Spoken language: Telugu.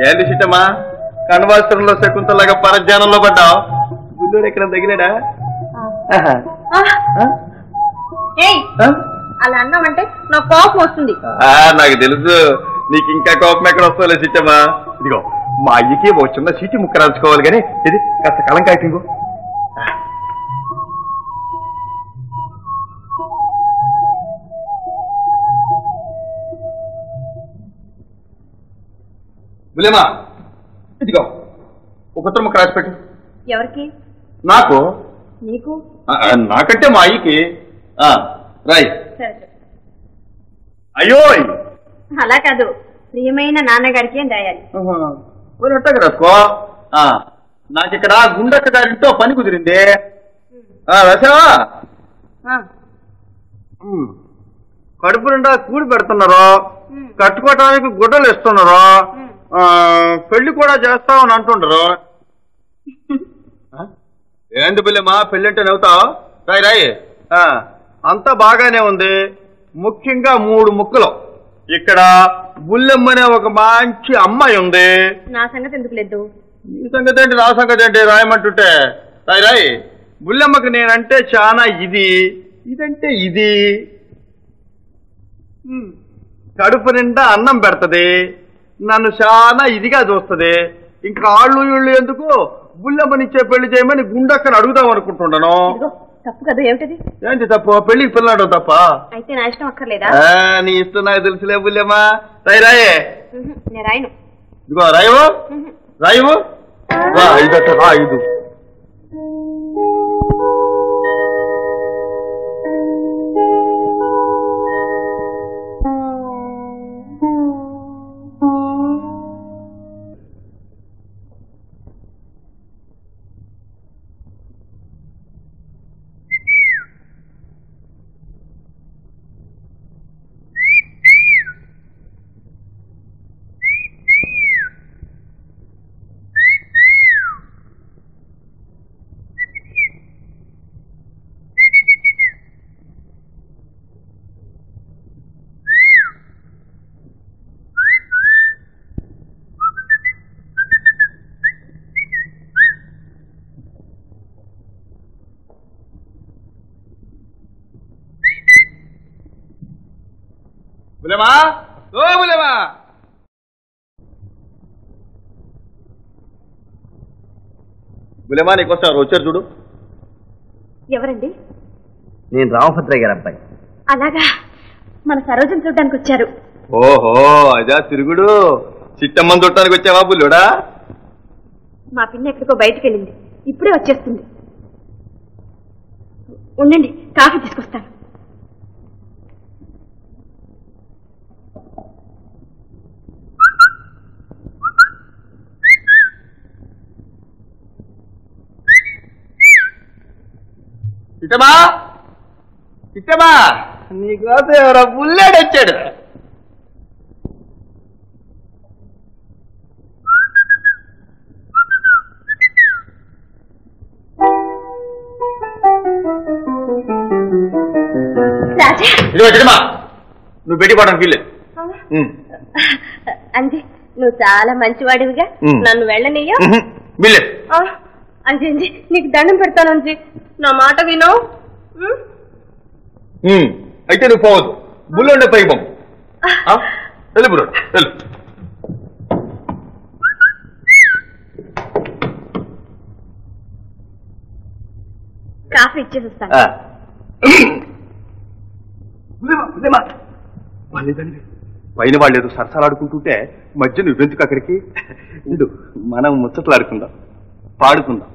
ఏంటి చిట్టమ్మా కణవాస్త్రంలో శకుంతలాగా పరధ్యానంలో పడ్డావు? గుళ్ళోడు ఎక్కడ తగిలాడా? అలా అన్నామంటే నాకు కోపం వస్తుంది. నాకు తెలుసు నీకు ఇంకా కోపం ఎక్కడ వస్తుందిలే చిట్టమ్మా. ఇదిగో మా అయ్యకి ఓ చిన్న సీటి ముక్క రాల్చుకోవాలి కానీ ఇది కాస్త కలం కాయటింగు. బులేమా ఇదిగో ఒక ఉత్తరం ముక్క రాసి పెట్టు. ఎవరికి? నాకు. నీకు? నాకంటే మా అయ్యకి. రాయ్. అయ్యో అలా కాదు, ప్రియమైన నాన్నగారికి అని రాయాలి. రాసుకో. నాకిక్కడ గుండక్క గారింటో పని కుదిరింది. రాసావా? కడుపు నిండా కూడి పెడుతున్నారు, కట్టుకోవటానికి గుడ్డలు ఇస్తున్నారు, పెళ్లి కూడా చేస్తామని అంటుండ్రు. ఏంటి పిల్లమ్మా పెళ్లి అంటే నవ్వుతావు? రాయ్ రాయ్. అంతా బాగానే ఉంది. ముఖ్యంగా 3 ముక్కలు. ఇక్కడ బుల్లెమ్మనే ఒక మంచి అమ్మాయి ఉంది. నా సంగతి ఎందుకు లేదు? నీ సంగతి ఏంటి నా సంగతి ఏంటి రాయమంటుంటే? రాయ్ రాయ్. బుల్లెమ్మకి నేనంటే చాలా ఇదంటే ఇది. కడుపు నిండా అన్నం పెడతది, నన్ను చాలా ఇదిగా చూస్తుంది. ఇంకా ఆళ్ళు ఇళ్ళు ఎందుకు బుల్లెమ్మనిచ్చే పెళ్లి చేయమని గుండక్కని అడుగుదాం అనుకుంటున్నాను. తప్పు కదా? ఏమిటది? ఏంటి తప్పు? పెళ్లికి పిల్లడు తప్ప? అయితే నా ఇష్టం అక్కర్లేదా? నీ ఇష్టం నాకు తెలుసులే బుల్లెమ్మా. రాయ్ రాయే. నేను రాయను. ఇదిగో రాయవు రాయవు. ఐదు. బులేమా ఓ బులేమా. బులేమా నీకోసం వచ్చారు చూడు. ఎవరండి? నేను రామభద్రయ్య గారి అబ్బాయి. అలాగా, మన సరోజను చూడడానికి వచ్చారు. ఓహో అదా తిరుగుడు. చిట్టమ్మని చూడటానికి వచ్చావా బుల్లుడా? మా పిల్ల ఎక్కడికో బయటికి వెళ్ళింది, ఇప్పుడే వచ్చేస్తుంది. ఉండండి, కాఫీ తీసుకొస్తాను. చిట్టమా చిట్టమా నీకోసం ఎవరో బుల్లాడు వచ్చాడు. ఇదిగో చిట్టమా, నువ్వు పెట్టుకోవడానికి వీల్లేదు. అంజీ, నువ్వు చాలా మంచివాడివిగా నన్ను వెళ్ళనీయో. వీల్లేదు అంజీ. అంజీ, నీకు దండం పెడతాను అంజీ, నా మాట విను. అయితే నువ్వు పోవద్దు. బుల్లుండే పైకి పంపు. వెళ్ళు బుల్లు వెళ్ళు. కాఫీ ఇచ్చేసి వస్తాను. పైన వాళ్ళు ఏదో సరసాలాడుకుంటుంటే మధ్య నువ్వెందుకు అక్కడికి? మనం ముచ్చట్లాడుకుందాం, పాడుకుందాం.